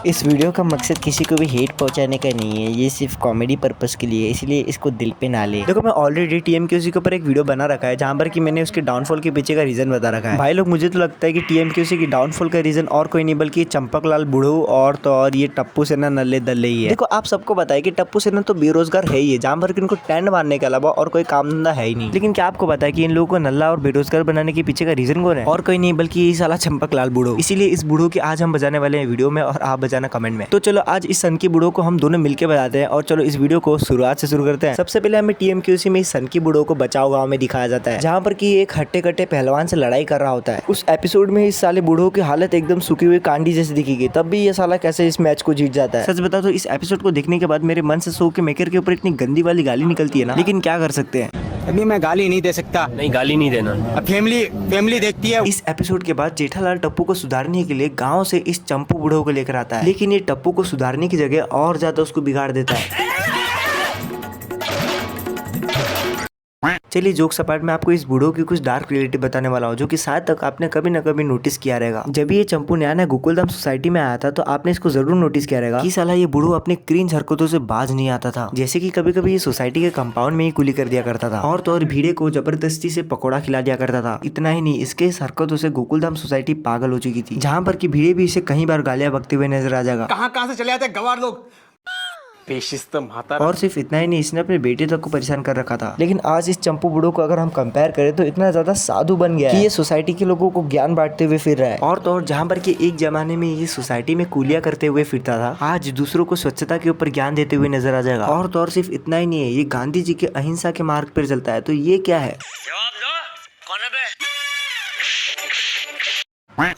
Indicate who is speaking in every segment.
Speaker 1: इस वीडियो का मकसद किसी को भी हेट पहुंचाने का नहीं है, ये सिर्फ कॉमेडी पर्पस के लिए, इसलिए इसको दिल पे ना ले। देखो मैं ऑलरेडी टीएमक्यूसी के ऊपर एक वीडियो बना रखा है जहां पर कि मैंने उसके डाउनफॉल के पीछे का रीजन बता रखा है। भाई लोग मुझे तो लगता है कि टीएमक्यूसी की डाउनफॉल का रीजन और कोई नहीं बल्कि चंपकलाल बुढ़ऊ और तो और ये टप्पू सेना नल्ले दल्ले ही है। देखो आप सबको पता है कि टप्पू सेना तो बेरोजगार है ही है, जहाँ पर कि उनको टेंट मारने के अलावा और कोई काम धंधा है ही नहीं। लेकिन क्या आपको पता है कि इन लोगों को नल्ला और बेरोजगार बनाने के पीछे का रीजन कौन है? और कोई नहीं बल्कि ये साला चंपकलाल बुढ़ऊ। इसीलिए इस बुढ़ऊ की आज हम बजाने वाले हैं वीडियो में और आप बजाना कमेंट में। तो चलो आज इस सन की बुढ़ऊ को हम दोनों मिलकर बजाते हैं और चलो इस वीडियो को शुरुआत से शुरू करते हैं। सबसे पहले हमें टीएमक्यूसी में इस सन की बुढ़ऊ को बचाओ गांव में दिखाया जाता है, जहाँ पर कि एक हट्टे कट्टे पहलवान से लड़ाई कर रहा होता है। उस एपिसोड में इस साले बुढ़ऊ की हालत एकदम सूखी हुई कांडी जैसी दिखेगी, तब भी ये साला कैसे इस मैच को जीत जाता है। सच बता तो इस एपिसोड को देखने के बाद मेरे मन से शो के मेकर के ऊपर इतनी गंदी वाली गाली निकलती है ना, लेकिन क्या कर सकते हैं।
Speaker 2: अभी मैं गाली नहीं दे सकता।
Speaker 3: नहीं गाली नहीं देना।
Speaker 2: अब फैमिली देखती है।
Speaker 1: इस एपिसोड के बाद जेठालाल टप्पू को सुधारने के लिए गांव से इस चंपू बुढ़ऊ को लेकर आता है, लेकिन ये टप्पू को सुधारने की जगह और ज्यादा उसको बिगाड़ देता है। चलिए जोक सपाट में आपको इस बूढ़ों की कुछ डार्क रियलिटी बताने वाला हूँ, जो कि शायद तक आपने कभी न कभी नोटिस किया रहेगा। जब ये चंपू नया गोकुलधाम सोसाइटी में आया था तो आपने इसको जरूर नोटिस किया रहेगा कि साला ये बूढ़ो अपने क्रिंज हरकतों से बाज नहीं आता था। जैसे कि कभी कभी ये सोसाइटी के कंपाउंड में ही कुली कर दिया करता था और तो और भीड़े को जबरदस्ती से पकौड़ा खिला दिया करता था। इतना ही नहीं, इसके इस हरकतों से गोकुलधाम सोसाइटी पागल हो चुकी थी, जहाँ पर की भीड़े भी इसे कई बार गालियां बकते हुए नजर आ जाएगा।
Speaker 2: कहाँ से चले आते गवार लोग।
Speaker 1: और सिर्फ इतना ही नहीं, इसने अपने बेटे तक को परेशान कर रखा था। लेकिन आज इस चंपू बुढ़ो को अगर हम कंपेयर करें तो इतना ज्यादा साधु बन गया है कि ये सोसाइटी के लोगों को ज्ञान बांटते हुए फिर रहा है। और तो और जहाँ पर कि एक जमाने में ये सोसाइटी में कूलिया करते हुए फिरता था, आज दूसरों को स्वच्छता के ऊपर ज्ञान देते हुए नजर आ जाएगा। और तो और सिर्फ इतना ही नहीं है, ये गांधी जी के अहिंसा के मार्ग पर चलता है। तो ये क्या है?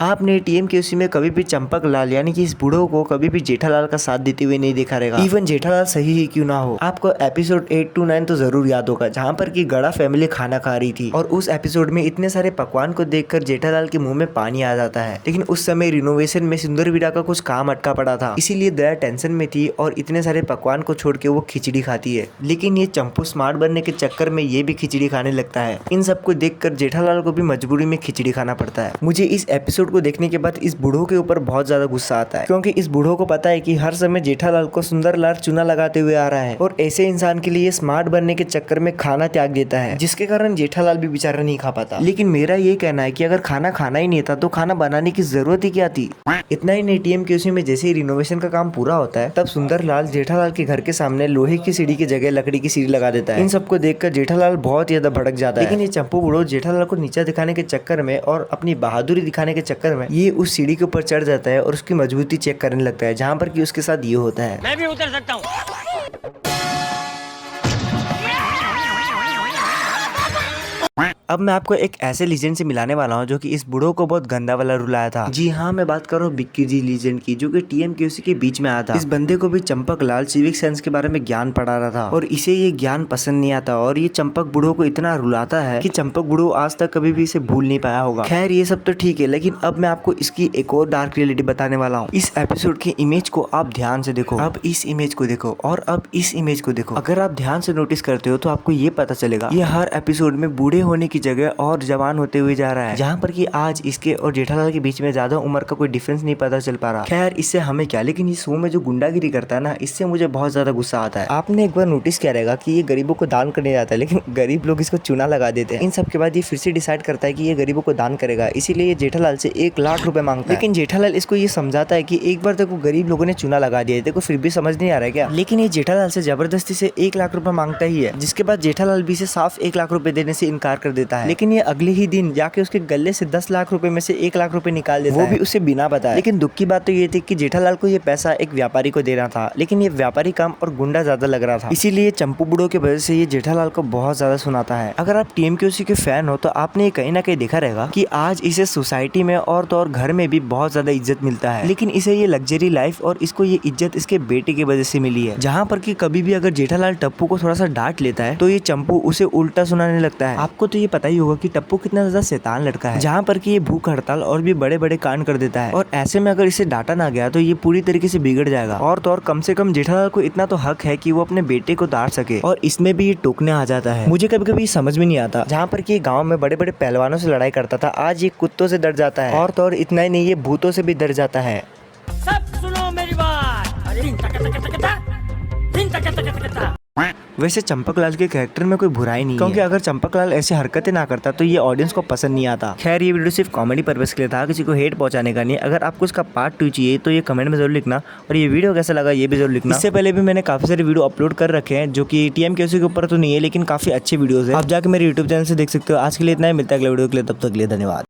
Speaker 1: आपने टीएमक्यूसी में कभी भी चंपकलाल यानी कि इस बूढ़ो को कभी भी जेठालाल का साथ देते हुए नहीं देखा रहेगा। इवन जेठालाल सही ही क्यों ना हो। आपको एपिसोड 8 to 9 तो जरूर याद होगा, जहाँ पर कि गड़ा फैमिली खाना खा रही थी और उस एपिसोड में इतने सारे पकवान को देखकर जेठालाल के मुंह में पानी आ जाता है। लेकिन उस समय रिनोवेशन में सुंदर वीरा का कुछ काम अटका पड़ा था, इसीलिए दया टेंशन में थी और इतने सारे पकवान को छोड़ के वो खिचड़ी खाती है। लेकिन ये चंपू स्मार्ट बनने के चक्कर में ये भी खिचड़ी खाने लगता है। इन सबको देखकर जेठालाल को भी मजबूरी में खिचड़ी खाना पड़ता है। मुझे इस एपिसोड को देखने के बाद इस बूढ़ो के ऊपर बहुत ज्यादा गुस्सा आता है, क्योंकि इस बूढ़ो को पता है कि हर समय जेठालाल को सुंदरलाल चूना लगाते हुए आ रहा है और ऐसे इंसान के लिए स्मार्ट बनने के चक्कर में खाना त्याग देता है, जिसके कारण जेठालाल भी बेचारा नहीं खा पाता। लेकिन मेरा ये कहना है कि अगर खाना खाना ही नहीं था तो खाना बनाने की जरूरत ही क्या थी। इतना ही नहीं, टीएमक्यूसी में जैसे ही रिनोवेशन का काम पूरा होता है तब सुंदरलाल जेठालाल के घर के सामने लोहे की सीढ़ी की जगह लकड़ी की सीढ़ी लगा देता है। इन सबको देखकर जेठालाल बहुत ज्यादा भड़क जाता है। लेकिन ये चंपू बूढ़ो जेठालाल को नीचा दिखाने के चक्कर में और अपनी बहादुरी दिखाने के चक्कर में ये उस सीढ़ी के ऊपर चढ़ जाता है और उसकी मजबूती चेक करने लगता है, जहाँ पर कि उसके साथ ये होता है।
Speaker 3: मैं भी उतर सकता हूँ।
Speaker 1: अब मैं आपको एक ऐसे लीजेंड से मिलाने वाला हूँ जो कि इस बूढ़ो को बहुत गंदा वाला रुलाया था। जी हाँ, मैं बात कर रहा हूँ बिक्की जी लीजेंड की, जो कि टीएमक्यूसी के बीच में आया था। इस बंदे को भी चंपकलाल सिविक सेंस के बारे में ज्ञान पढ़ा रहा था और इसे ये ज्ञान पसंद नहीं आता और ये चंपक बूढ़ो को इतना रुलाता है कि चंपक बूढ़ो आज तक कभी भी इसे भूल नहीं पाया होगा। खैर ये सब तो ठीक है, लेकिन अब मैं आपको इसकी एक और डार्क रियलिटी बताने वाला हूँ। इस एपिसोड की इमेज को आप ध्यान से देखो, अब इस इमेज को देखो और अब इस इमेज को देखो। अगर आप ध्यान से नोटिस करते हो तो आपको ये पता चलेगा ये हर एपिसोड में बूढ़े होने की जगह और जवान होते हुए जा रहा है, जहाँ पर कि आज इसके और जेठालाल के बीच में ज्यादा उम्र का कोई डिफरेंस नहीं पता चल पा रहा। खैर इससे हमें क्या, लेकिन इस शो में जो गुंडागिरी करता है ना, इससे मुझे बहुत ज्यादा गुस्सा आता है। आपने एक बार नोटिस किया रहेगा कि ये गरीबों को दान करने जाता है, लेकिन गरीब लोग इसको चूना लगा देते हैं। इन सब के बाद ये फिर से डिसाइड करता है कि ये गरीबों को दान करेगा, इसीलिए ये जेठालाल से 1 लाख रुपए मांगता है। लेकिन जेठालाल इसको ये समझाता है कि एक बार तक गरीब लोगों ने चूना लगा दिया है, देखो फिर भी समझ नहीं आ रहा है क्या। लेकिन ये जेठालाल से जबरदस्ती से 1 लाख रुपए मांगता ही है, जिसके बाद जेठालाल भी इसे साफ 1 लाख रुपए देने से इनकार कर देता है। लेकिन ये अगले ही दिन जाके उसके गले से 10 लाख रुपए में से 1 लाख रुपए निकाल देता है, वो भी उसे बिना बताए। लेकिन दुख की बात तो ये थी कि जेठालाल को ये पैसा एक व्यापारी को देना था, लेकिन ये व्यापारी कम और गुंडा ज्यादा लग रहा था, इसीलिए चंपू बूढ़ो की वजह से ये जेठालाल को बहुत ज्यादा सुनाता है। अगर आप टीएमक्यूसी के फैन हो तो आपने कहीं ना कहीं देखा रहेगा कि आज इसे सोसाइटी में और तो और घर में भी बहुत ज्यादा इज्जत मिलता है, लेकिन इसे ये लग्जरी लाइफ और इसको ये इज्जत इसके बेटे की वजह से मिली है, जहाँ पर कि कभी भी अगर जेठालाल टप्पू को थोड़ा सा डांट लेता है तो ये चंपू उसे उल्टा सुनाने लगता है। आपको तो ये पता ही होगा कि टप्पू कितना ज्यादा शैतान लड़का है, जहाँ पर कि ये भूख हड़ताल और भी बड़े बड़े कांड कर देता है और ऐसे में अगर इसे डांटा ना गया तो ये पूरी तरीके से बिगड़ जाएगा। और तो और कम से कम जेठालाल को इतना तो हक है कि वो अपने बेटे को डांट सके, और इसमें भी ये टोकने आ जाता है। मुझे कभी कभी समझ में नहीं आता, जहाँ पर कि गाँव में बड़े बड़े पहलवानों से लड़ाई करता था, आज ये कुत्तों से डर जाता है और तो और इतना ही नहीं, ये भूतों से भी डर जाता है।
Speaker 3: सब सुनो मेरी बात।
Speaker 1: वैसे चंपकलाल के कैरेक्टर में कोई बुराई नहीं क्योंकि अगर चंपकलाल ऐसी हरकतें ना करता तो ये ऑडियंस को पसंद नहीं आता। खैर ये वीडियो सिर्फ कॉमेडी पर्पस के लिए था, किसी को हेट पहुंचाने का नहीं। अगर आपको इसका पार्ट 2 चाहिए तो ये कमेंट में जरूर लिखना, और ये वीडियो कैसा लगा ये भी जरूर लिखना। इससे पहले भी मैंने काफी सारे वीडियो अपलोड कर रखे हैं जो कि TMKOC के ऊपर तो नहीं है, लेकिन काफी अच्छे वीडियोज है, आप जाके मेरे यूट्यूब चैनल से देख सकते हो। आज के लिए इतना ही, मिलता है अगले वीडियो के लिए, तब तक के लिए धन्यवाद।